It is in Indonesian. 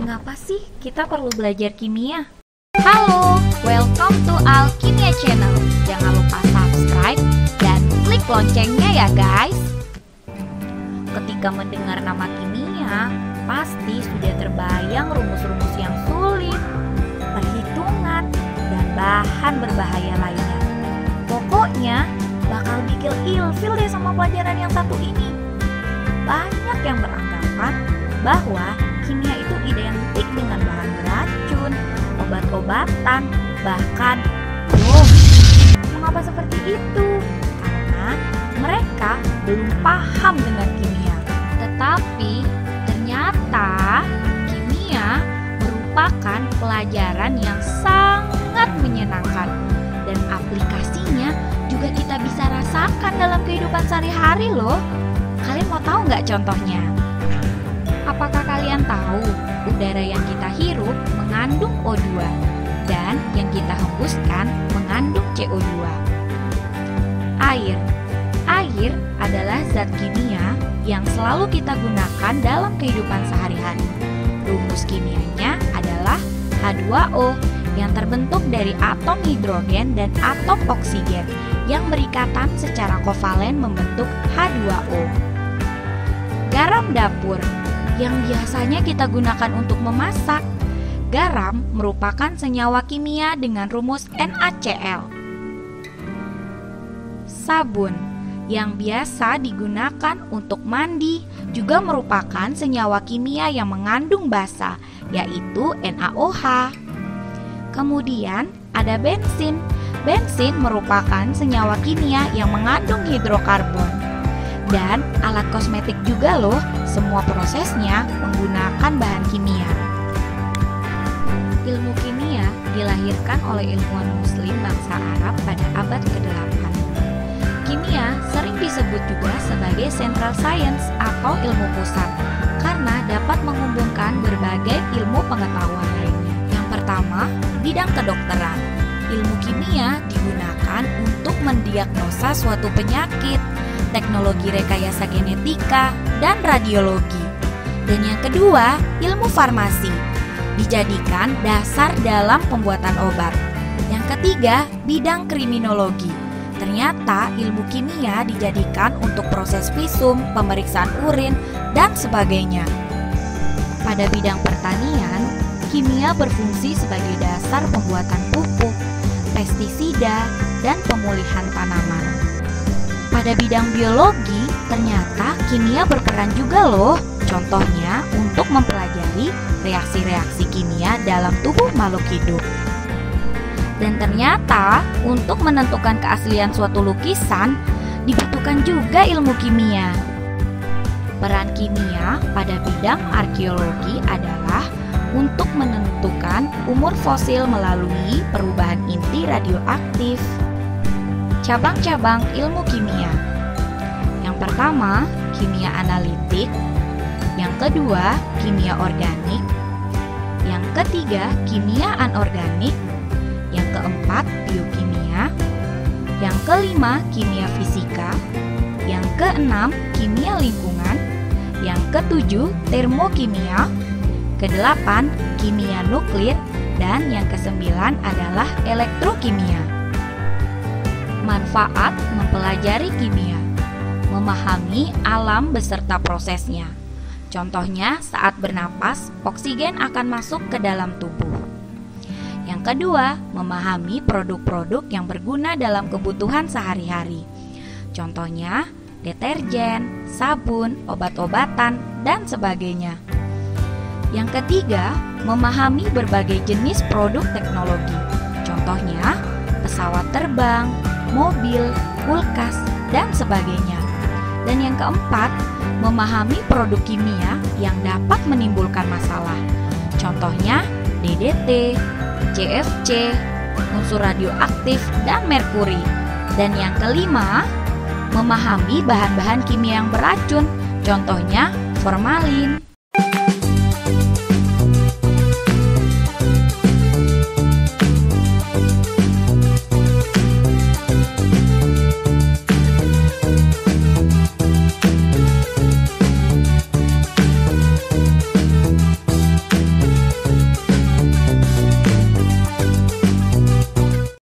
Mengapa sih kita perlu belajar kimia? Halo, welcome to Alkimia Channel. Jangan lupa subscribe dan klik loncengnya ya guys. Ketika mendengar nama kimia, pasti sudah terbayang rumus-rumus yang sulit, perhitungan, dan bahan berbahaya lainnya. Pokoknya bakal bikin ilfil deh sama pelajaran yang satu ini. Banyak yang beranggapan bahwa kimia itu identik dengan bahan beracun, obat-obatan, bahkan bom. Mengapa seperti itu? Karena mereka belum paham dengan kimia. Tetapi ternyata kimia merupakan pelajaran yang sangat menyenangkan dan aplikasinya juga kita bisa rasakan dalam kehidupan sehari-hari loh. Kalian mau tahu nggak contohnya? Apakah kalian tahu udara yang kita hirup mengandung O2 dan yang kita hembuskan mengandung CO2? Air adalah zat kimia yang selalu kita gunakan dalam kehidupan sehari-hari. Rumus kimianya adalah H2O yang terbentuk dari atom hidrogen dan atom oksigen yang berikatan secara kovalen membentuk H2O. Garam dapur yang biasanya kita gunakan untuk memasak. Garam merupakan senyawa kimia dengan rumus NaCl. Sabun yang biasa digunakan untuk mandi juga merupakan senyawa kimia yang mengandung basa, yaitu NaOH. Kemudian ada bensin. Bensin merupakan senyawa kimia yang mengandung hidrokarbon. Dan alat kosmetik juga loh, semua prosesnya menggunakan bahan kimia. Ilmu kimia dilahirkan oleh ilmuwan muslim bangsa Arab pada abad ke-8. Kimia sering disebut juga sebagai central science atau ilmu pusat karena dapat menghubungkan berbagai ilmu pengetahuan lainnya. Yang pertama, bidang kedokteran. Ilmu kimia digunakan untuk mendiagnosa suatu penyakit, teknologi rekayasa genetika, dan radiologi. Dan yang kedua, ilmu farmasi dijadikan dasar dalam pembuatan obat. Yang ketiga, bidang kriminologi. Ternyata ilmu kimia dijadikan untuk proses visum, pemeriksaan urin, dan sebagainya. Pada bidang pertanian, kimia berfungsi sebagai dasar pembuatan pupuk, pestisida, dan pemulihan tanaman. Pada bidang biologi, ternyata kimia berperan juga loh. Contohnya untuk mempelajari reaksi-reaksi kimia dalam tubuh makhluk hidup. Dan ternyata untuk menentukan keaslian suatu lukisan dibutuhkan juga ilmu kimia. Peran kimia pada bidang arkeologi adalah untuk menentukan umur fosil melalui perubahan inti radioaktif. Cabang-cabang ilmu kimia. Yang pertama, kimia analitik. Yang kedua, kimia organik. Yang ketiga, kimia anorganik. Yang keempat, biokimia. Yang kelima, kimia fisika. Yang keenam, kimia lingkungan. Yang ketujuh, termokimia. Kedelapan, kimia nuklir. Dan yang kesembilan adalah elektrokimia. Manfaat mempelajari kimia: memahami alam beserta prosesnya. Contohnya, saat bernapas, oksigen akan masuk ke dalam tubuh. Yang kedua, memahami produk-produk yang berguna dalam kebutuhan sehari-hari. Contohnya, deterjen, sabun, obat-obatan, dan sebagainya. Yang ketiga, memahami berbagai jenis produk teknologi. Contohnya, pesawat terbang, mobil, kulkas, dan sebagainya. Dan yang keempat, memahami produk kimia yang dapat menimbulkan masalah. Contohnya DDT, CFC, unsur radioaktif, dan merkuri. Dan yang kelima, memahami bahan-bahan kimia yang beracun. Contohnya formalin,